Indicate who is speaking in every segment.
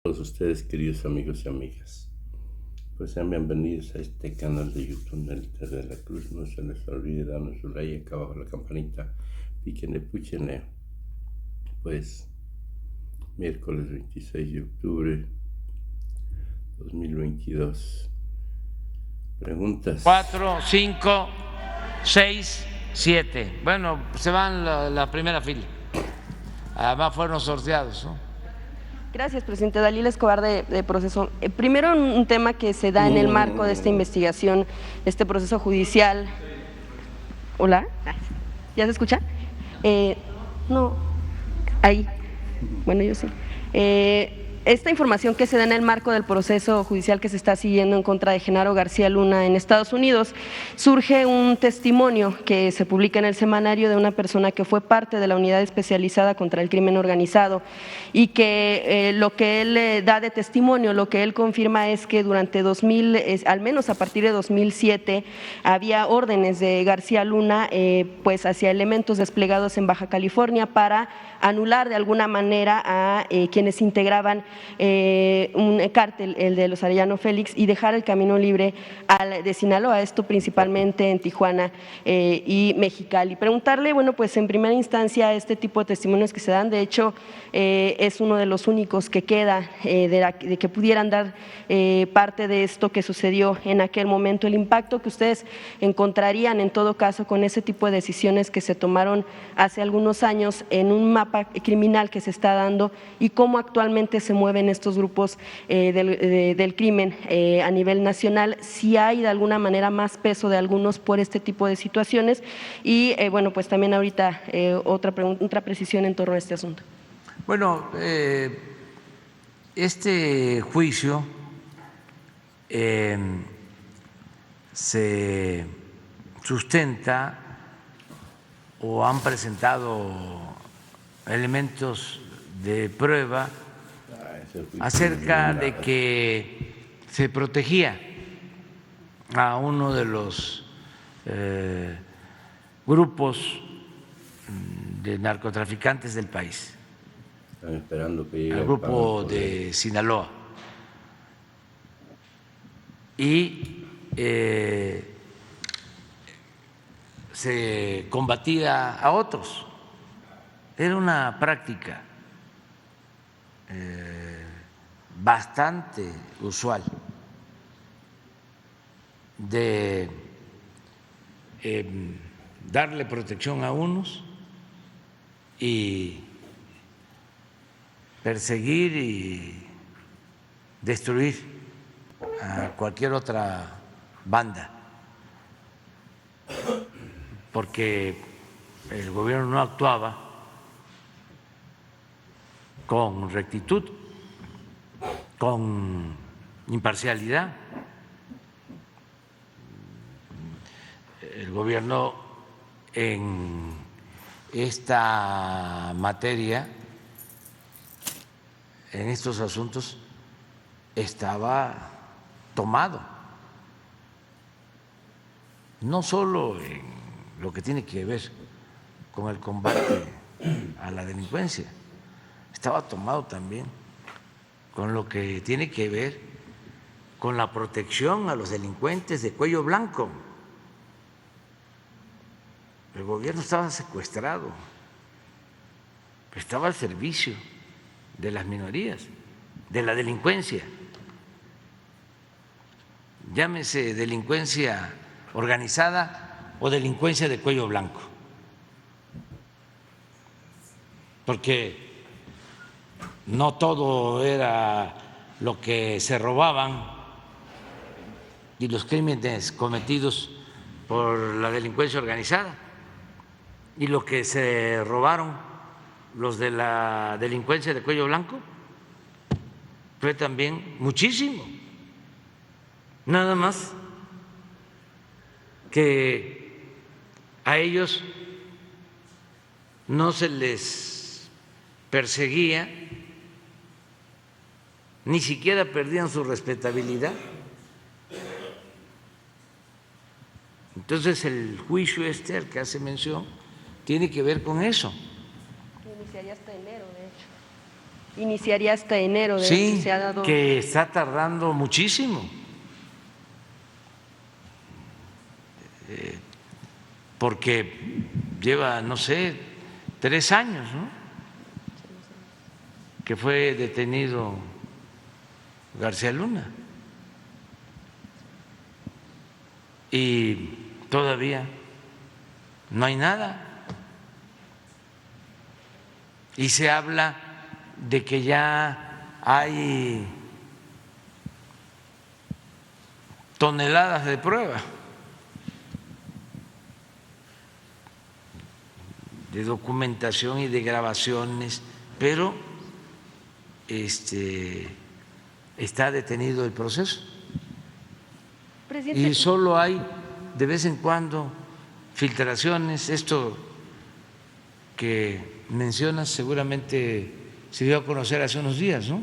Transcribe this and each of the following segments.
Speaker 1: Todos ustedes, queridos amigos y amigas, pues sean bienvenidos a este canal de YouTube Nelita de la Cruz. No se les olvide darnos su like acá abajo la campanita, píquenle, púchenle. Pues miércoles 26 de octubre 2022. Preguntas.
Speaker 2: 4, 5, 6, 7. Bueno, se van la primera fila. Además fueron sorteados, ¿no?
Speaker 3: Gracias, presidente. Dalila Escobar de Proceso. Primero, un tema que se da en el marco de esta investigación, este proceso judicial. ¿Hola? ¿Ya se escucha? No, ahí. Bueno, yo sí. Esta información que se da en el marco del proceso judicial que se está siguiendo en contra de Genaro García Luna en Estados Unidos, surge un testimonio que se publica en el semanario de una persona que fue parte de la unidad especializada contra el crimen organizado y que lo que él da de testimonio, lo que él confirma es que durante 2000, al menos a partir de 2007, había órdenes de García Luna pues hacia elementos desplegados en Baja California para anular de alguna manera a quienes integraban un cártel, el de los Arellano Félix, y dejar el camino libre al de Sinaloa, esto principalmente en Tijuana y Mexicali. Preguntarle, bueno, pues en primera instancia este tipo de testimonios que se dan, de hecho es uno de los únicos que queda de que pudieran dar parte de esto que sucedió en aquel momento, el impacto que ustedes encontrarían en todo caso con ese tipo de decisiones que se tomaron hace algunos años en un mapa criminal que se está dando y cómo actualmente se mueven estos grupos del crimen a nivel nacional, si hay de alguna manera más peso de algunos por este tipo de situaciones y bueno, pues también ahorita otra precisión en torno a este asunto.
Speaker 2: Bueno, este juicio se sustenta o han presentado elementos de prueba acerca de que se protegía a uno de los grupos de narcotraficantes del país,
Speaker 1: Están esperando que llegue
Speaker 2: al grupo de Sinaloa, y se combatía a otros. Era una práctica bastante usual de darle protección a unos y perseguir y destruir a cualquier otra banda, porque el gobierno no actuaba con rectitud, con imparcialidad. El gobierno en esta materia, en estos asuntos, estaba tomado, no solo en lo que tiene que ver con el combate a la delincuencia, estaba tomado también con lo que tiene que ver con la protección a los delincuentes de cuello blanco. El gobierno estaba secuestrado, estaba al servicio de las minorías, de la delincuencia, llámese delincuencia organizada o delincuencia de cuello blanco, porque no todo era lo que se robaban y los crímenes cometidos por la delincuencia organizada y lo que se robaron los de la delincuencia de cuello blanco fue también muchísimo. Nada más que a ellos no se les perseguía, ni siquiera perdían su respetabilidad. Entonces el juicio al que hace mención tiene que ver con eso.
Speaker 3: Iniciaría hasta enero, de hecho. Iniciaría hasta enero, de
Speaker 2: Sí,
Speaker 3: hecho, se ha dado.
Speaker 2: que está tardando muchísimo. Porque lleva, no sé, 3 años, ¿no?, que fue detenido García Luna. Y todavía no hay nada. Y se habla de que ya hay toneladas de prueba, de documentación y de grabaciones, pero está detenido el proceso.
Speaker 3: Presidente,
Speaker 2: Y solo hay de vez en cuando filtraciones. Esto que mencionas seguramente se dio a conocer hace unos días, ¿no?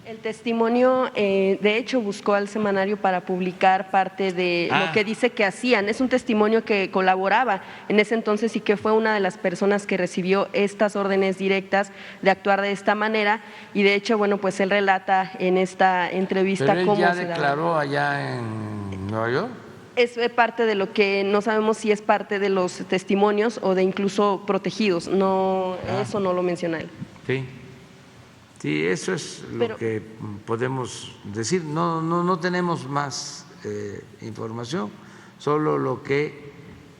Speaker 3: el testimonio, de hecho, buscó al semanario para publicar parte de lo que dice que hacían. Es un testimonio que colaboraba en ese entonces y que fue una de las personas que recibió estas órdenes directas de actuar de esta manera. Y de hecho, bueno, pues él relata en esta entrevista
Speaker 2: Pero él
Speaker 3: cómo
Speaker 2: ya
Speaker 3: se
Speaker 2: declaró allá en Nueva York.
Speaker 3: Es parte de lo que no sabemos si es parte de los testimonios o de incluso protegidos. No, eso no lo menciona él.
Speaker 2: Sí. Sí, eso es lo que podemos decir. No tenemos más información, solo lo que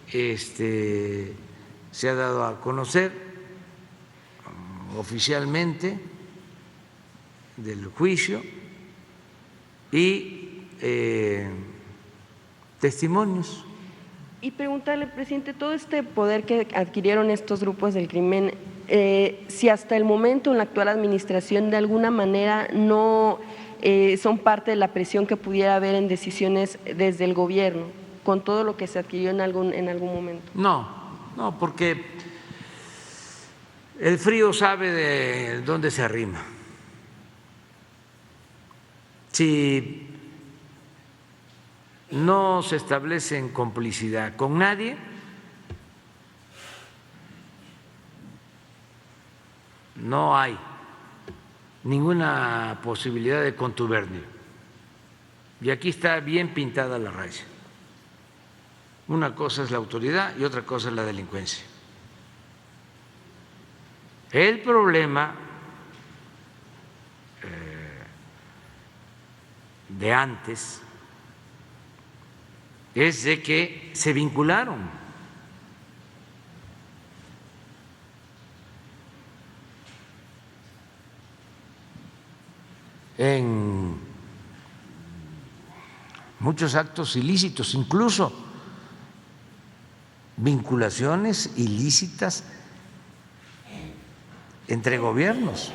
Speaker 2: se ha dado a conocer oficialmente del juicio y testimonios.
Speaker 3: Y preguntarle, presidente, todo este poder que adquirieron estos grupos del crimen, si hasta el momento en la actual administración de alguna manera no son parte de la presión que pudiera haber en decisiones desde el gobierno, con todo lo que se adquirió en algún momento.
Speaker 2: No, porque el frío sabe de dónde se arrima. Si no se establece en complicidad con nadie, no hay ninguna posibilidad de contubernio. Y aquí está bien pintada la raya. Una cosa es la autoridad y otra cosa es la delincuencia. El problema de antes es de que se vincularon. En muchos actos ilícitos, incluso vinculaciones ilícitas entre gobiernos.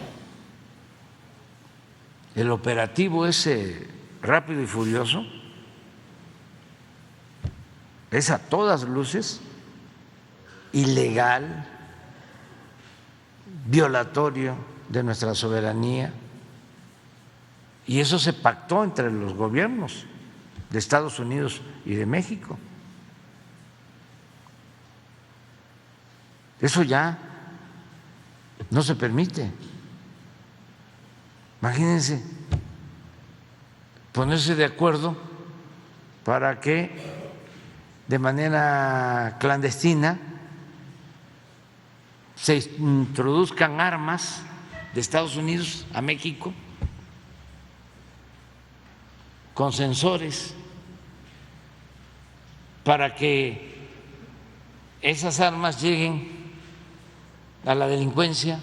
Speaker 2: El operativo ese Rápido y Furioso es a todas luces ilegal, violatorio de nuestra soberanía, y eso se pactó entre los gobiernos de Estados Unidos y de México. Eso ya no se permite. Imagínense ponerse de acuerdo para que de manera clandestina se introduzcan armas de Estados Unidos a México con sensores para que esas armas lleguen a la delincuencia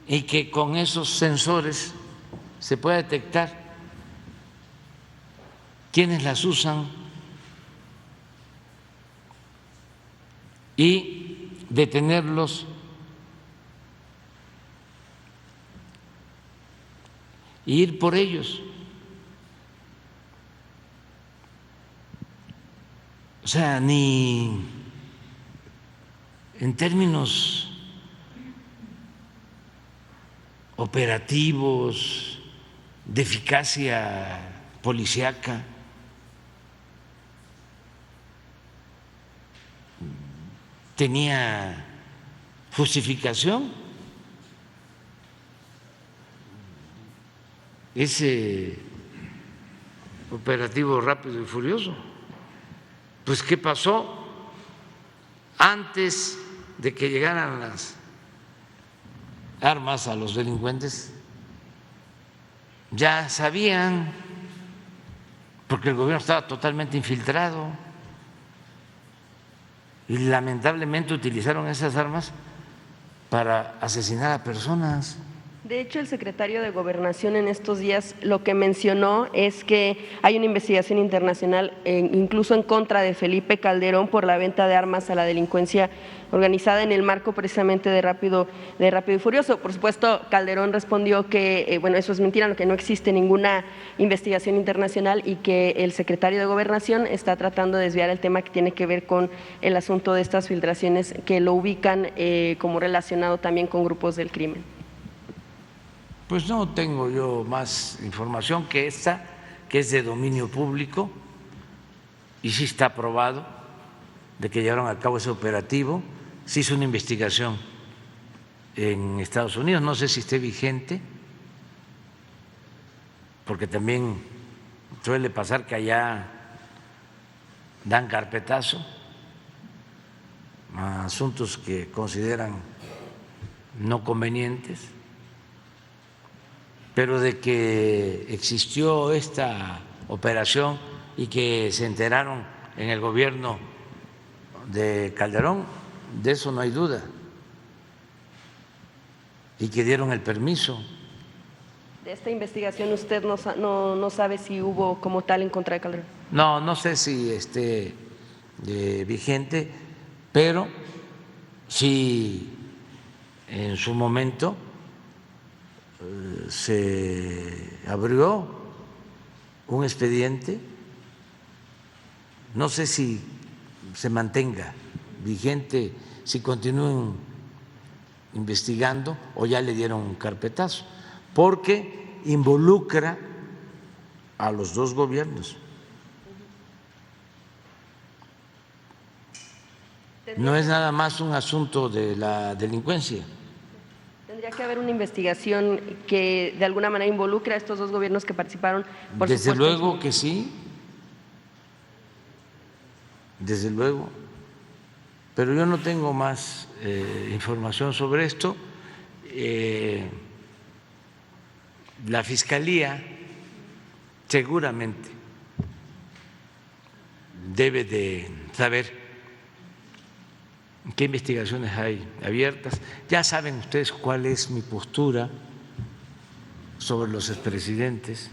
Speaker 2: y que con esos sensores se pueda detectar quiénes las usan y detenerlos e ir por ellos. O sea, ni en términos operativos, de eficacia policíaca, tenía justificación ese operativo Rápido y Furioso. Pues, ¿qué pasó? Antes de que llegaran las armas a los delincuentes, ya sabían, porque el gobierno estaba totalmente infiltrado y lamentablemente utilizaron esas armas para asesinar a personas.
Speaker 3: De hecho, el secretario de Gobernación en estos días lo que mencionó es que hay una investigación internacional incluso en contra de Felipe Calderón por la venta de armas a la delincuencia organizada en el marco precisamente de Rápido y Furioso. Por supuesto, Calderón respondió que bueno, eso es mentira, que no existe ninguna investigación internacional y que el secretario de Gobernación está tratando de desviar el tema que tiene que ver con el asunto de estas filtraciones que lo ubican como relacionado también con grupos del crimen.
Speaker 2: Pues no tengo yo más información que esta, que es de dominio público y sí está aprobado de que llevaron a cabo ese operativo. Se hizo una investigación en Estados Unidos, no sé si esté vigente, porque también suele pasar que allá dan carpetazo a asuntos que consideran no convenientes. Pero de que existió esta operación y que se enteraron en el gobierno de Calderón, de eso no hay duda, y que dieron el permiso.
Speaker 3: De esta investigación usted no sabe si hubo como tal en contra de Calderón.
Speaker 2: No sé si esté vigente, pero sí en su momento se abrió un expediente, no sé si se mantenga vigente, si continúen investigando o ya le dieron un carpetazo, porque involucra a los dos gobiernos. No es nada más un asunto de la delincuencia.
Speaker 3: Tendría que haber una investigación que de alguna manera involucre a estos dos gobiernos que participaron.
Speaker 2: Desde luego que sí, desde luego, pero yo no tengo más información sobre esto. La Fiscalía seguramente debe de saber qué investigaciones hay abiertas. Ya saben ustedes cuál es mi postura sobre los expresidentes.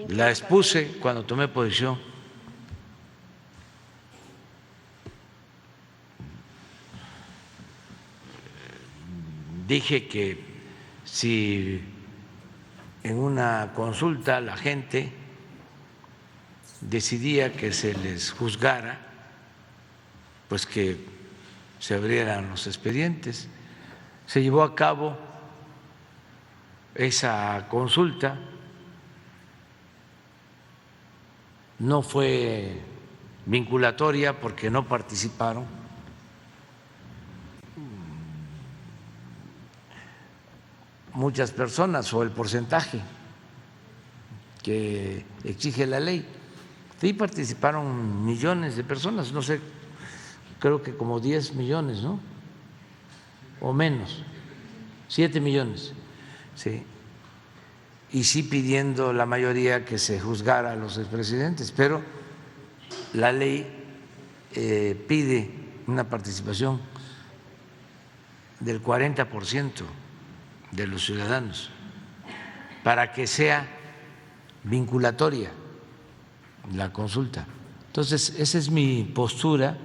Speaker 2: La expuse cuando tomé posición. Dije que si en una consulta la gente decidía que se les juzgara, pues que se abrieran los expedientes. Se llevó a cabo esa consulta, no fue vinculatoria porque no participaron muchas personas o el porcentaje que exige la ley. Sí participaron millones de personas, no sé, creo que como 10 millones, ¿no? O menos, 7 millones, sí. Y sí pidiendo la mayoría que se juzgara a los expresidentes, pero la ley pide una participación del 40% de los ciudadanos para que sea vinculatoria la consulta. Entonces, esa es mi postura.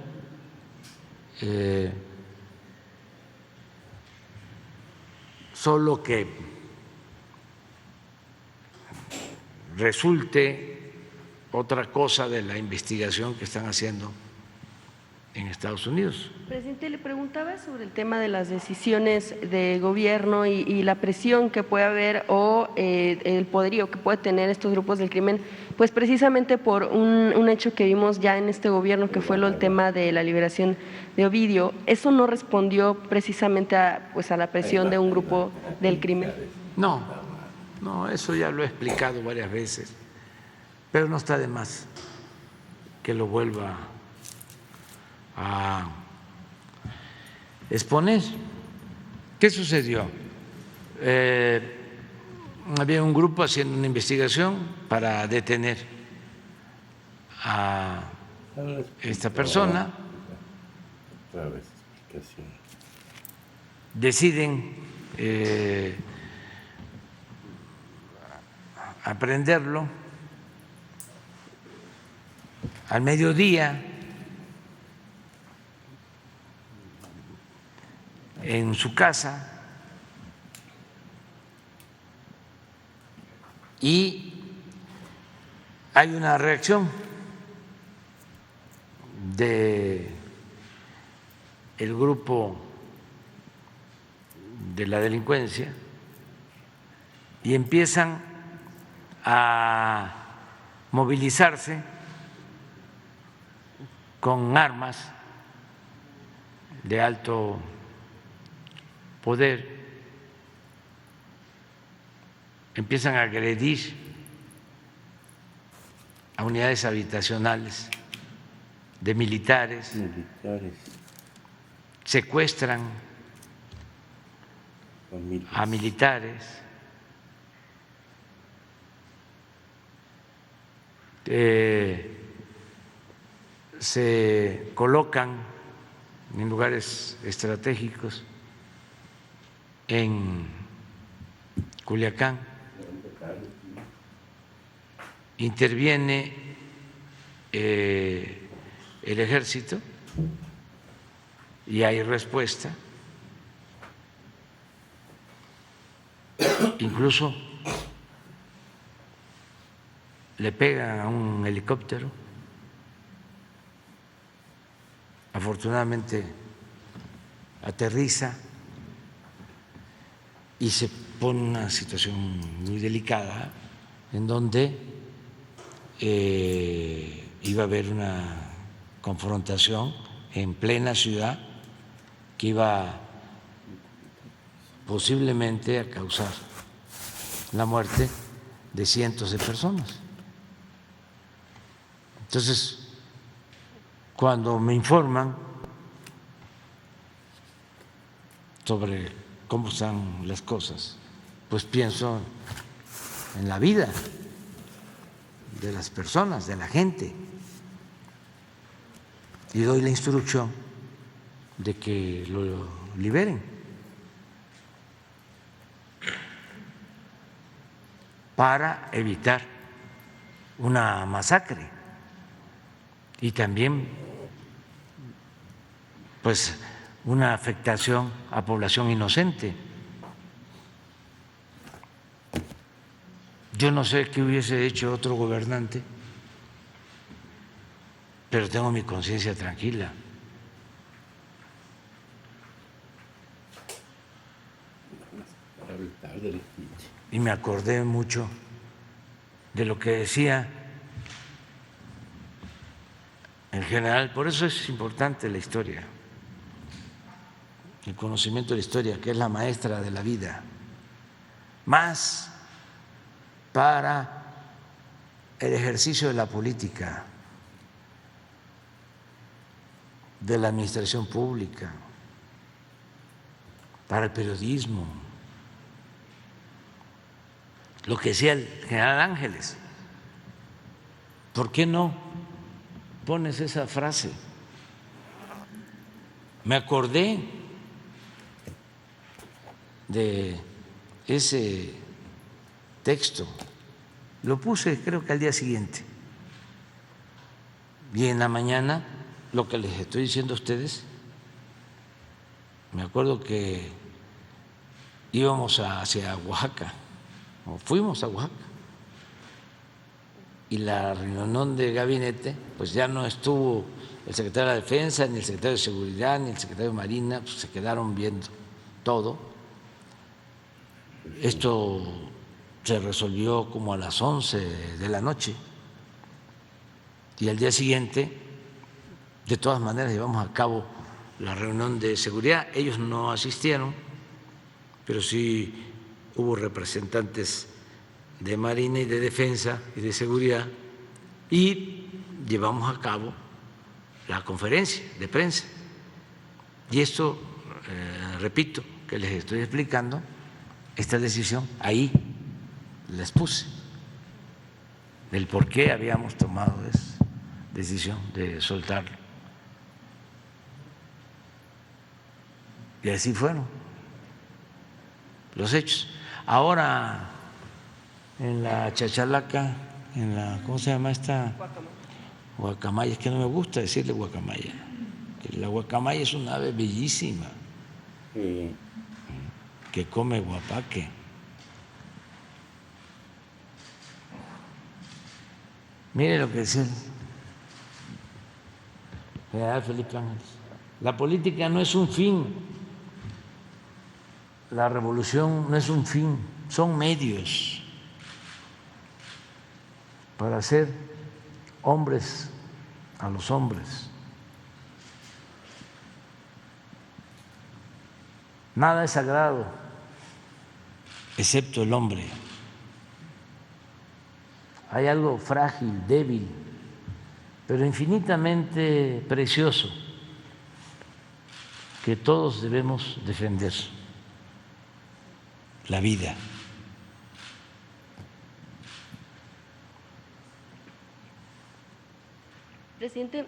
Speaker 2: Solo que resulte otra cosa de la investigación que están haciendo en Estados Unidos.
Speaker 3: Presidente, le preguntaba sobre el tema de las decisiones de gobierno y la presión que puede haber o el poderío que puede tener estos grupos del crimen, pues precisamente por un hecho que vimos ya en este gobierno, que fue el tema de la liberación de Ovidio. ¿Eso no respondió precisamente a la presión de un grupo del crimen?
Speaker 2: No, eso ya lo he explicado varias veces, pero no está de más que lo vuelva a exponer. ¿Qué sucedió? Había un grupo haciendo una investigación para detener a esta persona.
Speaker 1: Otra vez, explicación.
Speaker 2: Deciden aprenderlo al mediodía en su casa y hay una reacción de el grupo de la delincuencia y empiezan a movilizarse con armas de alto poder, empiezan a agredir a unidades habitacionales de militares, secuestran a militares, se colocan en lugares estratégicos en Culiacán, interviene el ejército y hay respuesta, incluso le pegan a un helicóptero. Afortunadamente aterriza y se pone una situación muy delicada en donde iba a haber una confrontación en plena ciudad que iba posiblemente a causar la muerte de cientos de personas. Entonces, cuando me informan sobre cómo están las cosas, pues pienso en la vida de las personas, de la gente, y doy la instrucción de que lo liberen para evitar una masacre y también pues una afectación a población inocente. Yo no sé qué hubiese hecho otro gobernante, pero tengo mi conciencia tranquila. Y me acordé mucho de lo que decía el general, por eso es importante la historia, el conocimiento de la historia, que es la maestra de la vida, más para el ejercicio de la política, de la administración pública, para el periodismo. Lo que decía el general Ángeles, ¿por qué no pones esa frase? Me acordé de ese texto, lo puse creo que al día siguiente, y en la mañana lo que les estoy diciendo a ustedes, me acuerdo que íbamos hacia Oaxaca, o fuimos a Oaxaca, y la reunión de gabinete, pues ya no estuvo el secretario de la Defensa, ni el secretario de Seguridad, ni el secretario de Marina, pues se quedaron viendo todo. Esto se resolvió como a las 11 de la noche y al día siguiente, de todas maneras, llevamos a cabo la reunión de seguridad. Ellos no asistieron, pero sí hubo representantes de Marina y de Defensa y de Seguridad y llevamos a cabo la conferencia de prensa. Y esto, repito, que les estoy explicando, esta decisión, ahí les puse el por qué habíamos tomado esa decisión de soltarlo. Y así fueron los hechos. Ahora, en la chachalaca, en la, ¿cómo se llama esta? Guacamaya. Es que no me gusta decirle guacamaya. La guacamaya es una ave bellísima que come guapaque. Mire lo que dice el general Felipe Ángeles. La política no es un fin, la revolución no es un fin, son medios para hacer hombres a los hombres. Nada es sagrado excepto el hombre. Hay algo frágil, débil, pero infinitamente precioso que todos debemos defender: la vida.
Speaker 3: Presidente,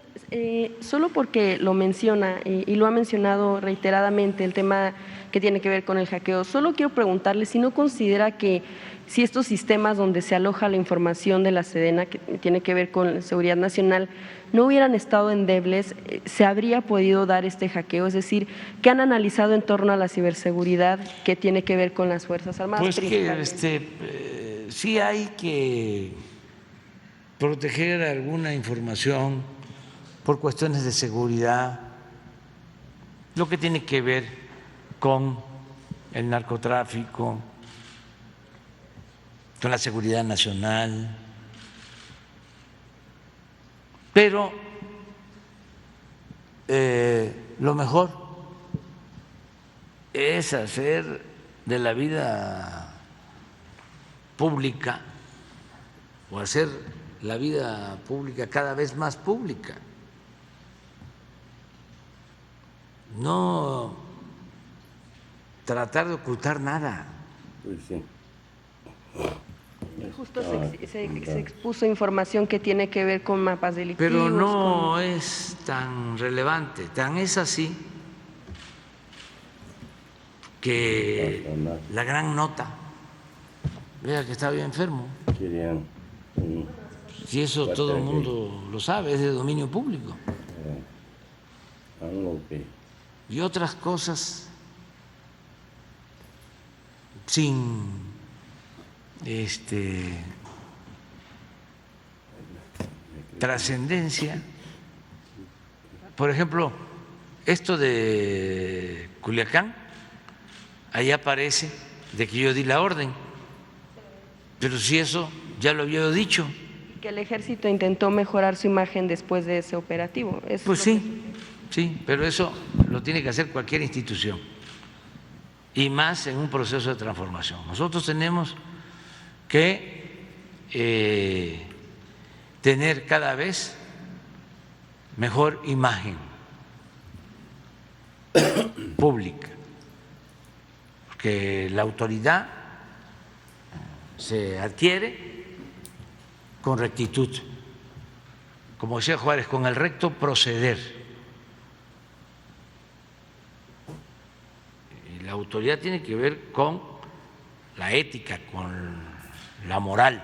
Speaker 3: solo porque lo menciona y lo ha mencionado reiteradamente, el tema que tiene que ver con el hackeo, solo quiero preguntarle si no considera que si estos sistemas donde se aloja la información de la Sedena, que tiene que ver con seguridad nacional, no hubieran estado endebles, se habría podido dar este hackeo. Es decir, ¿qué han analizado en torno a la ciberseguridad que tiene que ver con las Fuerzas Armadas?
Speaker 2: Pues que sí hay que proteger alguna información por cuestiones de seguridad, lo que tiene que ver con el narcotráfico, con la seguridad nacional, pero lo mejor es hacer de la vida pública o hacer la vida pública cada vez más pública. No tratar de ocultar nada.
Speaker 1: Pues sí.
Speaker 3: Justo se expuso información que tiene que ver con mapas delictivos.
Speaker 2: Pero no es tan relevante, tan es así que la gran nota, vea que estaba bien enfermo.
Speaker 1: Querían
Speaker 2: Si eso todo el mundo lo sabe, es de dominio público.
Speaker 1: algo que
Speaker 2: Y otras cosas sin trascendencia. Por ejemplo, esto de Culiacán, ahí aparece de que yo di la orden, pero si eso ya lo había dicho.
Speaker 3: Que el ejército intentó mejorar su imagen después de ese operativo.
Speaker 2: Pues sí, sí, pero eso lo tiene que hacer cualquier institución y más en un proceso de transformación. Nosotros tenemos que tener cada vez mejor imagen pública, porque la autoridad se adquiere con rectitud, como decía Juárez, con el recto proceder. Y la autoridad tiene que ver con la ética, con la moral.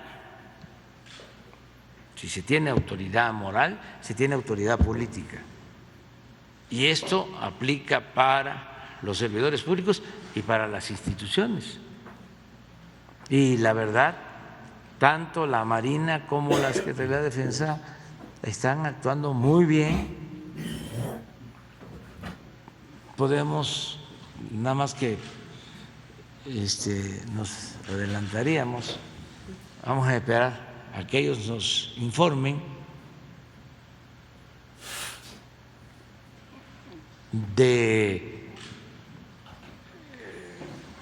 Speaker 2: Si se tiene autoridad moral, se tiene autoridad política. Y esto aplica para los servidores públicos y para las instituciones. Y la verdad, tanto la Marina como la Secretaría de Defensa están actuando muy bien. Podemos, nada más que nos adelantaríamos, vamos a esperar a que ellos nos informen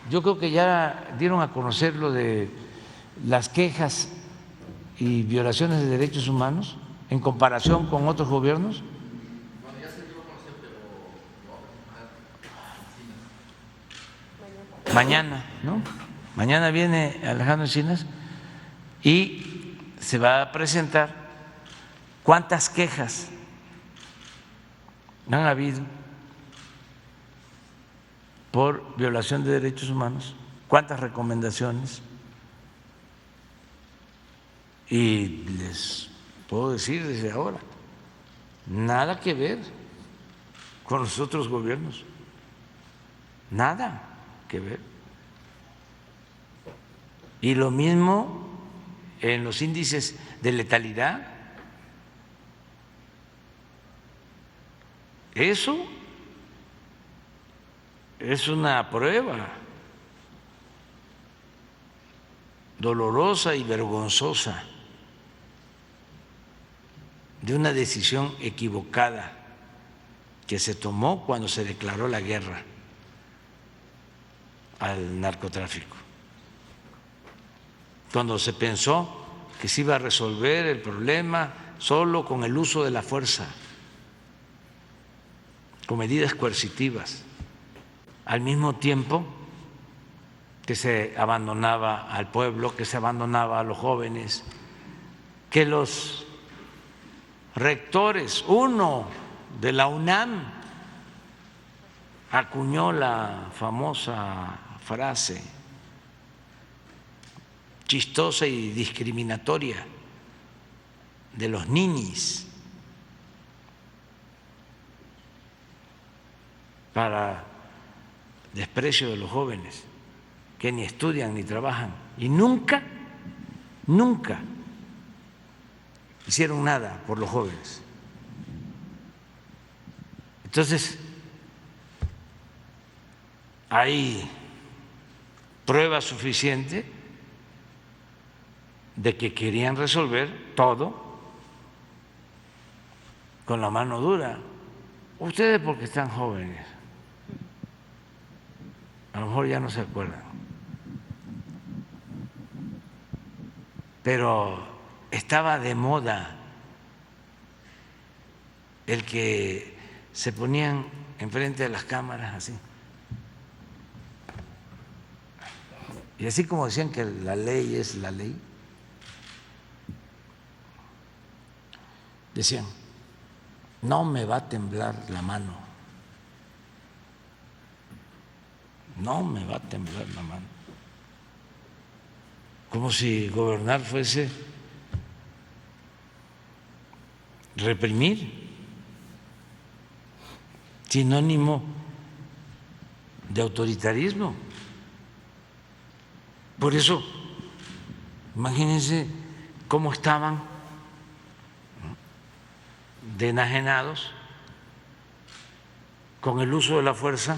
Speaker 2: yo creo que ya dieron a conocer lo de las quejas y violaciones de derechos humanos en comparación con otros gobiernos. Mañana, ¿no? Mañana viene Alejandro Encinas y se va a presentar cuántas quejas han habido por violación de derechos humanos, cuántas recomendaciones. Y les puedo decir desde ahora, nada que ver con los otros gobiernos, nada que ver. Y lo mismo en los índices de letalidad. Eso es una prueba dolorosa y vergonzosa de una decisión equivocada que se tomó cuando se declaró la guerra al narcotráfico, cuando se pensó que se iba a resolver el problema solo con el uso de la fuerza, con medidas coercitivas, al mismo tiempo que se abandonaba al pueblo, que se abandonaba a los jóvenes, que los rectores, uno de la UNAM, acuñó la famosa frase chistosa y discriminatoria de los ninis para desprecio de los jóvenes que ni estudian ni trabajan y nunca hicieron nada por los jóvenes. Entonces, hay prueba suficiente de que querían resolver todo con la mano dura. Ustedes porque están jóvenes, a lo mejor ya no se acuerdan, pero estaba de moda el que se ponían enfrente de las cámaras así. Y así como decían que la ley es la ley, decían, no me va a temblar la mano, no me va a temblar la mano, como si gobernar fuese reprimir, sinónimo de autoritarismo. Por eso, imagínense cómo estaban de enajenados con el uso de la fuerza,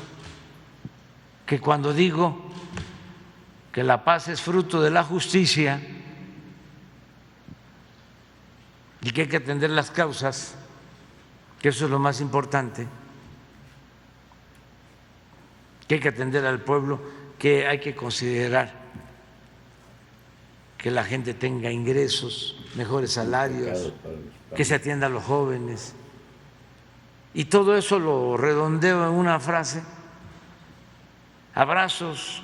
Speaker 2: que cuando digo que la paz es fruto de la justicia y que hay que atender las causas, que eso es lo más importante, que hay que atender al pueblo, que hay que considerar que la gente tenga ingresos, mejores salarios, que se atienda a los jóvenes. Y todo eso lo redondeo en una frase: abrazos,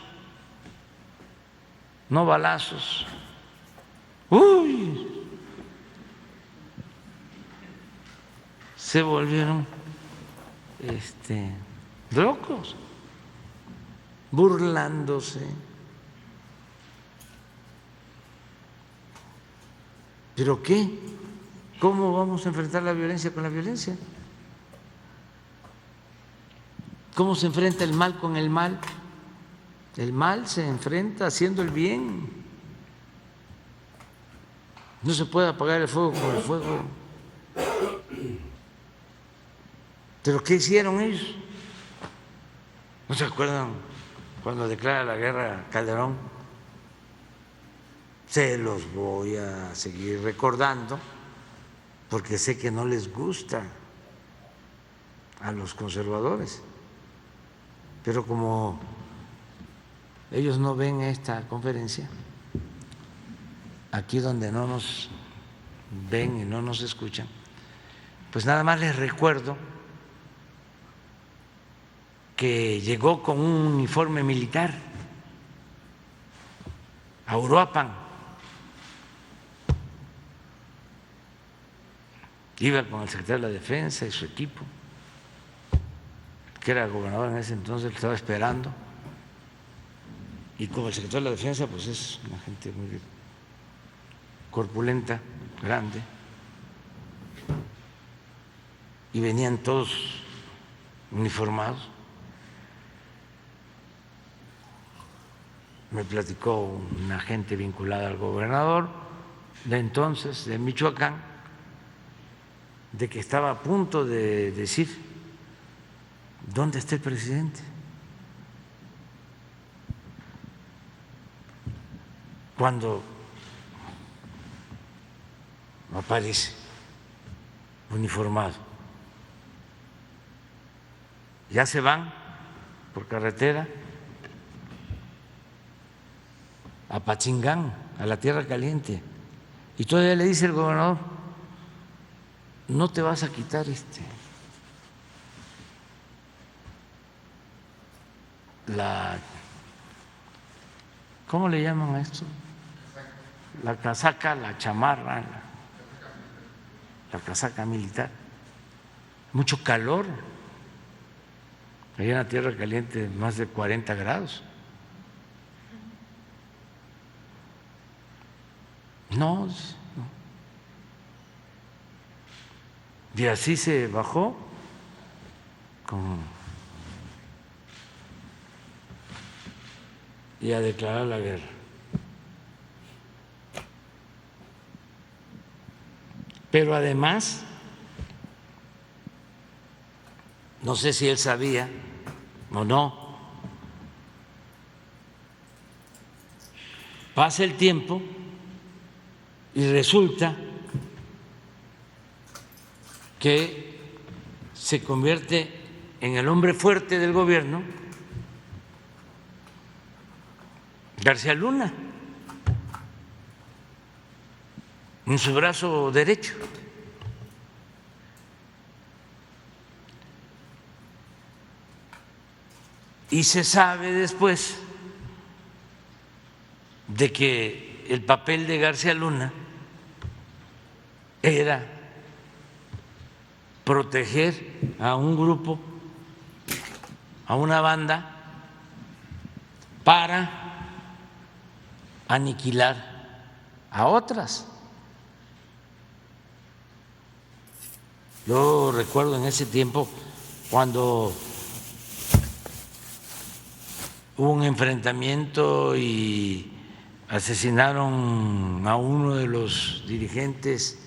Speaker 2: no balazos. ¡Uy! Se volvieron locos, burlándose. ¿Pero qué? ¿Cómo vamos a enfrentar la violencia con la violencia? ¿Cómo se enfrenta el mal con el mal? El mal se enfrenta haciendo el bien. No se puede apagar el fuego con el fuego. ¿Pero qué hicieron ellos? ¿No se acuerdan cuando declara la guerra Calderón? Se los voy a seguir recordando porque sé que no les gusta a los conservadores, pero como ellos no ven esta conferencia, aquí donde no nos ven y no nos escuchan, pues nada más les recuerdo que llegó con un uniforme militar a Uruapan, iba con el secretario de la Defensa y su equipo, que era gobernador en ese entonces, que estaba esperando, y como el secretario de la Defensa pues es una gente muy corpulenta, grande, y venían todos uniformados. Me platicó una gente vinculada al gobernador de entonces, de Michoacán, de que estaba a punto de decir: ¿dónde está el presidente? Cuando aparece uniformado. Ya se van por carretera a Pachingán, a la Tierra Caliente, y todavía le dice el gobernador: no te vas a quitar ¿cómo le llaman a esto? La casaca, la chamarra, la casaca militar. Mucho calor, allá en la Tierra Caliente más de 40 grados. No. Y así se bajó y a declarar la guerra. Pero además, no sé si él sabía o no, pasa el tiempo y resulta que se convierte en el hombre fuerte del gobierno García Luna, en su brazo derecho. Y se sabe después de que el papel de García Luna era proteger a un grupo, a una banda, para aniquilar a otras. Yo recuerdo en ese tiempo cuando hubo un enfrentamiento y asesinaron a uno de los dirigentes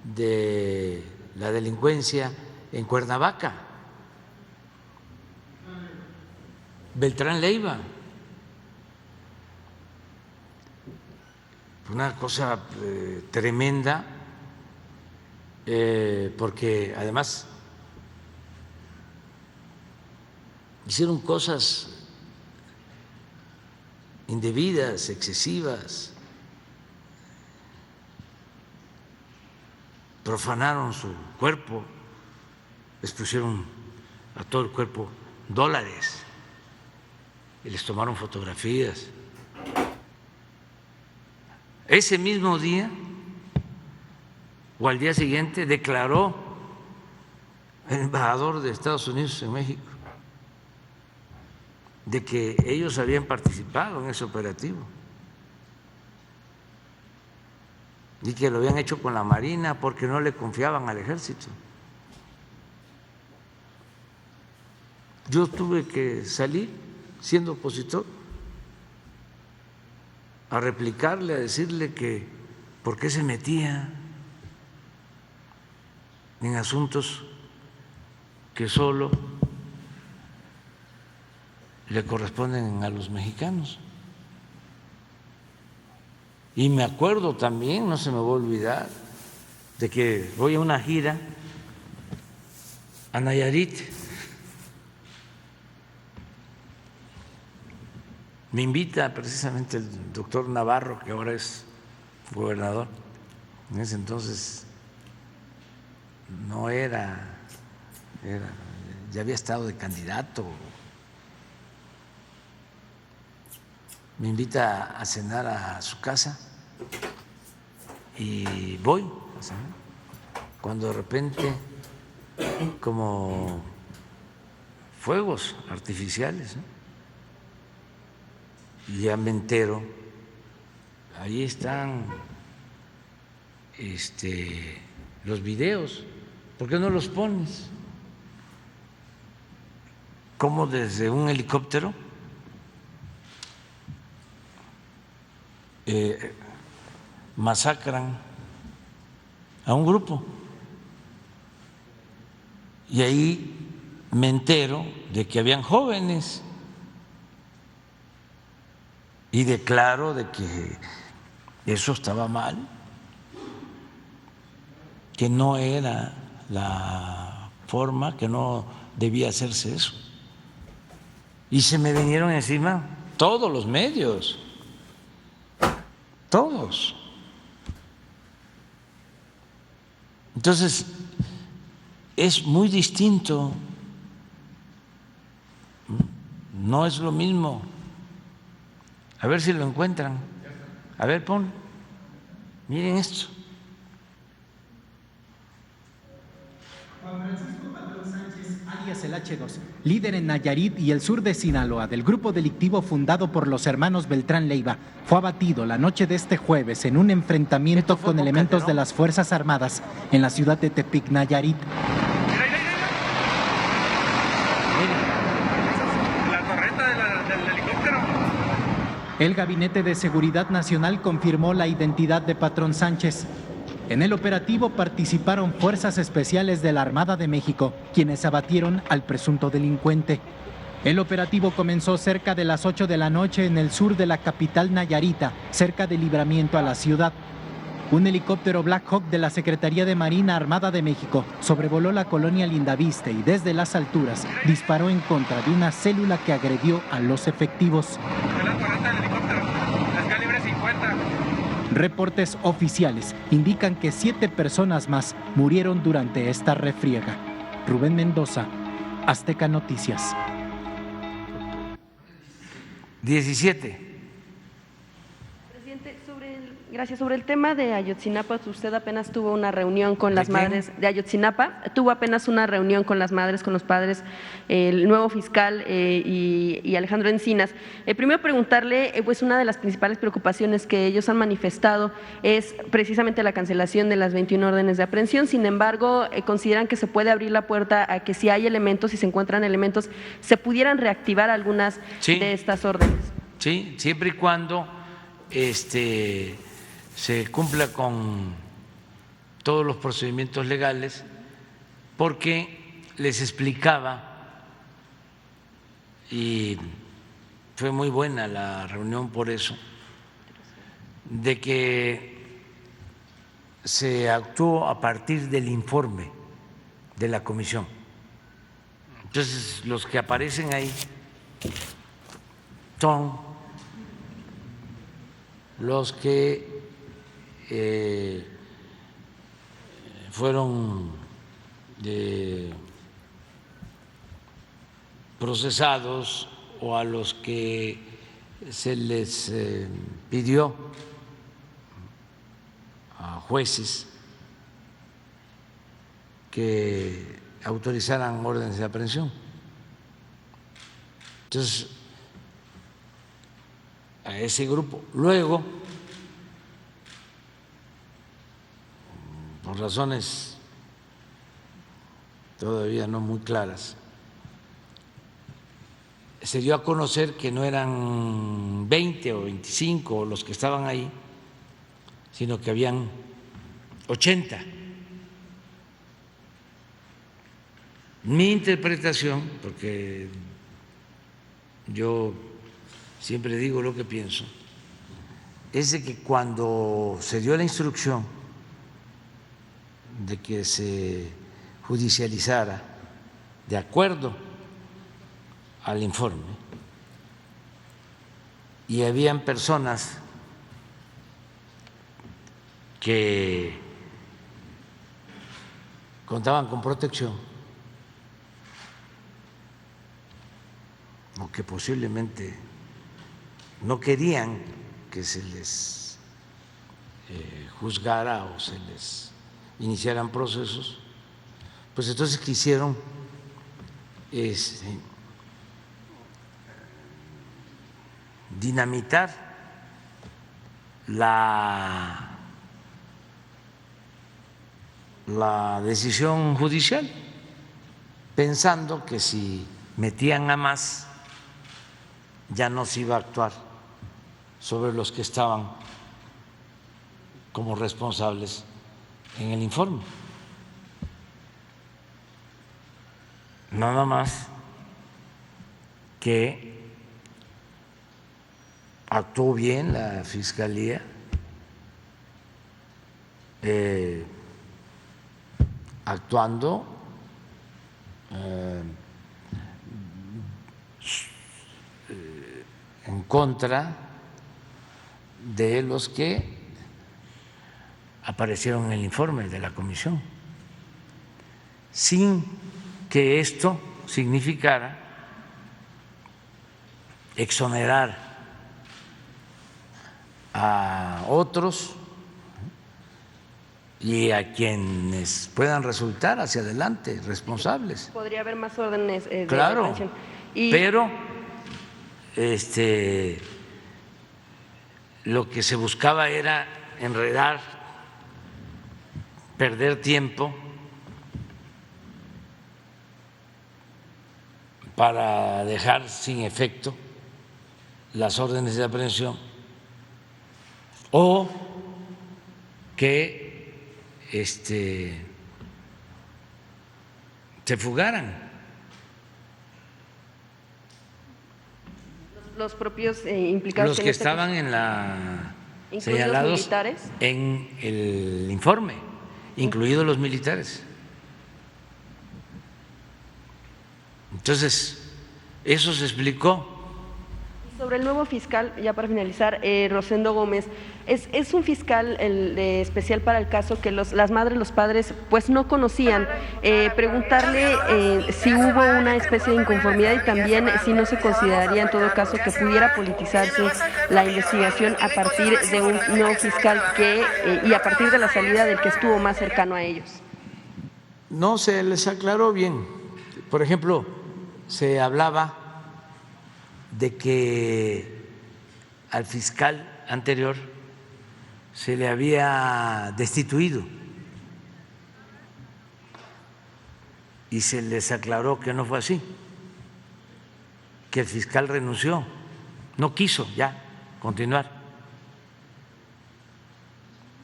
Speaker 2: de la delincuencia en Cuernavaca, Beltrán Leiva. Una cosa tremenda, porque además hicieron cosas indebidas, excesivas, profanaron su cuerpo, les pusieron a todo el cuerpo dólares y les tomaron fotografías. Ese mismo día o al día siguiente declaró el embajador de Estados Unidos en México de que ellos habían participado en ese operativo y que lo habían hecho con la Marina porque no le confiaban al ejército. Yo tuve que salir, siendo opositor, a replicarle, a decirle que ¿por qué se metía en asuntos que solo le corresponden a los mexicanos? Y me acuerdo también, no se me va a olvidar, de que voy a una gira a Nayarit. Me invita precisamente el doctor Navarro, que ahora es gobernador. En ese entonces no era, ya había estado de candidato. Me invita a cenar a su casa y voy a cenar, cuando de repente, como fuegos artificiales, y ya me entero, ahí están los videos, ¿por qué no los pones? Como desde un helicóptero masacran a un grupo. Y ahí me entero de que habían jóvenes y declaro de que eso estaba mal, que no era la forma, que no debía hacerse eso. Y se me vinieron encima todos los medios, todos. Entonces, es muy distinto, no es lo mismo. A ver si lo encuentran. A ver, pon. Miren esto.
Speaker 4: Juan Francisco Patrón Sánchez, alias el H2, líder en Nayarit y el sur de Sinaloa del grupo delictivo fundado por los hermanos Beltrán Leiva, fue abatido la noche de este jueves en un enfrentamiento con elementos de las Fuerzas Armadas en la ciudad de Tepic, Nayarit. El Gabinete de Seguridad Nacional confirmó la identidad de Patrón Sánchez. En el operativo participaron fuerzas especiales de la Armada de México, quienes abatieron al presunto delincuente. El operativo comenzó cerca de las 8 de la noche en el sur de la capital nayarita, cerca del Libramiento a la ciudad. Un helicóptero Black Hawk de la Secretaría de Marina Armada de México sobrevoló la colonia Lindaviste y desde las alturas disparó en contra de una célula que agredió a los efectivos. Reportes oficiales indican que 7 personas más murieron durante esta refriega. Rubén Mendoza, Azteca Noticias.
Speaker 2: 17.
Speaker 3: Presidente, gracias. Sobre el tema de Ayotzinapa, usted apenas tuvo una reunión con las madres de Ayotzinapa, tuvo apenas una reunión con las madres, con los padres, el nuevo fiscal y Alejandro Encinas. Primero preguntarle, pues una de las principales preocupaciones que ellos han manifestado es precisamente la cancelación de las 21 órdenes de aprehensión. Sin embargo, consideran que se puede abrir la puerta a que si hay elementos, si se encuentran elementos, se pudieran reactivar algunas de estas órdenes.
Speaker 2: Sí, siempre y cuando se cumpla con todos los procedimientos legales, porque les explicaba, y fue muy buena la reunión por eso, de que se actuó a partir del informe de la comisión. Entonces, los que aparecen ahí son los que fueron procesados o a los que se les pidió a jueces que autorizaran órdenes de aprehensión. Entonces, a ese grupo. Luego, por razones todavía no muy claras, se dio a conocer que no eran 20 o 25 los que estaban ahí, sino que habían 80. Mi interpretación, porque yo siempre digo lo que pienso, es de que cuando se dio la instrucción de que se judicializara de acuerdo al informe, y habían personas que contaban con protección o que posiblemente no querían que se les juzgara o se les iniciaran procesos, pues entonces quisieron dinamitar la decisión judicial, pensando que si metían a más ya no se iba a actuar sobre los que estaban como responsables en el informe. Nada más que actuó bien la Fiscalía, actuando en contra de los que aparecieron en el informe de la comisión, sin que esto significara exonerar a otros y a quienes puedan resultar hacia adelante responsables.
Speaker 3: Podría haber más órdenes de
Speaker 2: claro,
Speaker 3: detención.
Speaker 2: pero lo que se buscaba era enredar, perder tiempo para dejar sin efecto las órdenes de aprehensión o que se fugaran.
Speaker 3: Los propios implicados.
Speaker 2: Los que estaban en la
Speaker 3: señalados militares
Speaker 2: en el informe, incluidos los militares. Entonces, eso se explicó.
Speaker 3: Sobre el nuevo fiscal, ya para finalizar, Rosendo Gómez, es un fiscal especial para el caso que las madres, los padres, pues no conocían. Preguntarle si hubo una especie de inconformidad y también si no se consideraría en todo caso que pudiera politizarse la investigación a partir de un nuevo fiscal y a partir de la salida del que estuvo más cercano a ellos.
Speaker 2: No se les aclaró bien. Por ejemplo, se hablaba de que al fiscal anterior se le había destituido y se les aclaró que no fue así, que el fiscal renunció, no quiso ya continuar.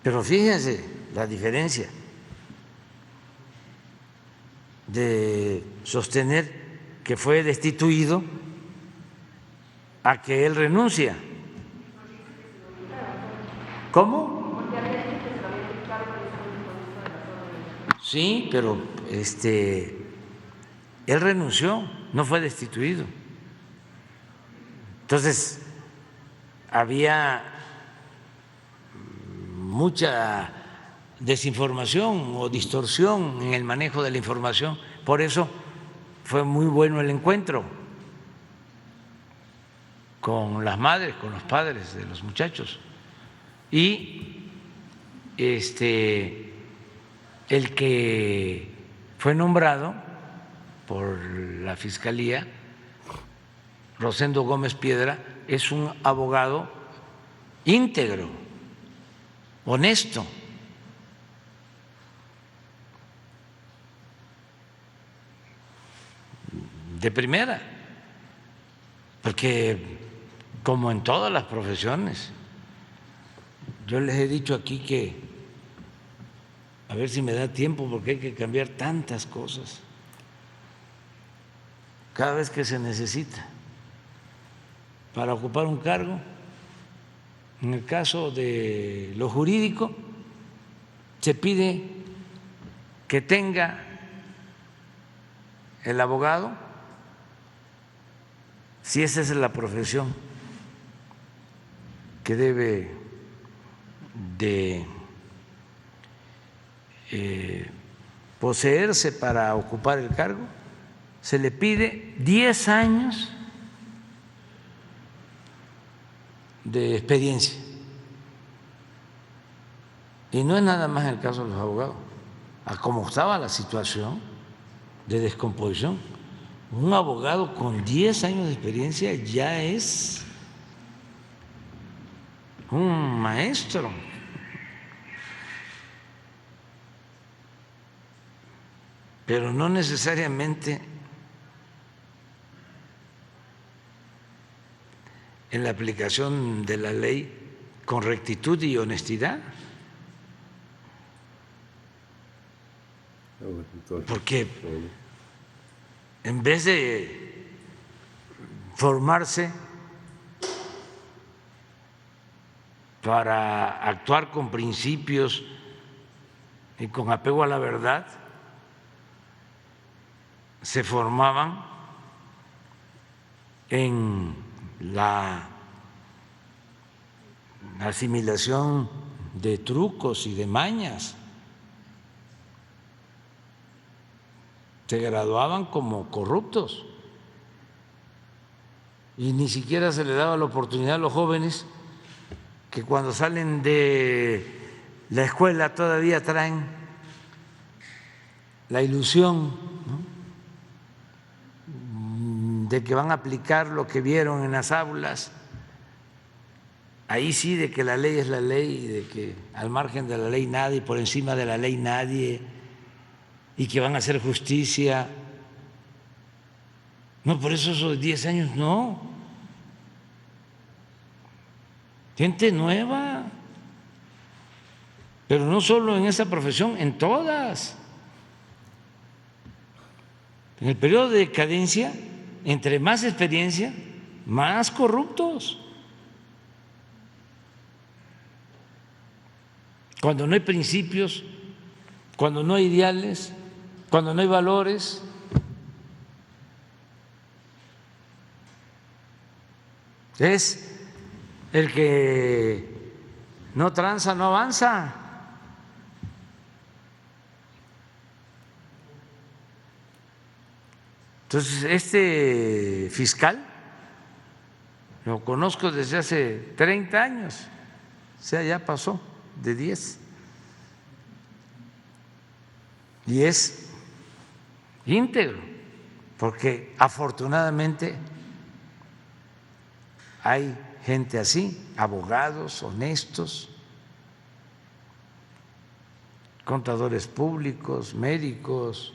Speaker 2: Pero fíjense la diferencia de sostener que fue destituido a que él renuncia. ¿Cómo? Sí, pero él renunció, no fue destituido. Entonces, había mucha desinformación o distorsión en el manejo de la información. Por eso fue muy bueno el encuentro con las madres, con los padres de los muchachos. Y el que fue nombrado por la Fiscalía, Rosendo Gómez Piedra, es un abogado íntegro, honesto. De primera, porque como en todas las profesiones, Yo les he dicho aquí que a ver si me da tiempo porque hay que cambiar tantas cosas cada vez que se necesita para ocupar un cargo. En el caso de lo jurídico, se pide que tenga el abogado, si esa es la profesión que debe de poseerse para ocupar el cargo, se le pide 10 años de experiencia. Y no es nada más el caso de los abogados. A cómo estaba la situación de descomposición, un abogado con 10 años de experiencia ya es un maestro. Pero no necesariamente en la aplicación de la ley con rectitud y honestidad. Porque en vez de formarse para actuar con principios y con apego a la verdad, se formaban en la asimilación de trucos y de mañas. Se graduaban como corruptos y ni siquiera se le daba la oportunidad a los jóvenes que cuando salen de la escuela todavía traen la ilusión, ¿no?, de que van a aplicar lo que vieron en las aulas. Ahí sí, de que la ley es la ley y de que al margen de la ley nadie, por encima de la ley nadie, y que van a hacer justicia. No, por eso esos 10 años no. Gente nueva, pero no solo en esa profesión, en todas. En el periodo de decadencia, entre más experiencia, más corruptos. Cuando no hay principios, cuando no hay ideales, cuando no hay valores. Es el que no tranza, no avanza. Entonces, este fiscal lo conozco desde hace 30 años, o sea, ya pasó de 10. Y es íntegro, porque afortunadamente hay gente así, abogados honestos, contadores públicos, médicos,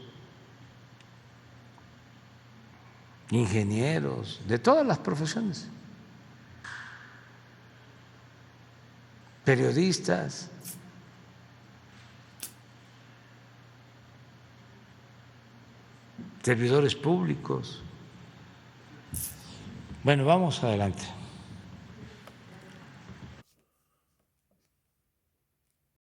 Speaker 2: ingenieros, de todas las profesiones, periodistas. Servidores públicos. Bueno, vamos adelante.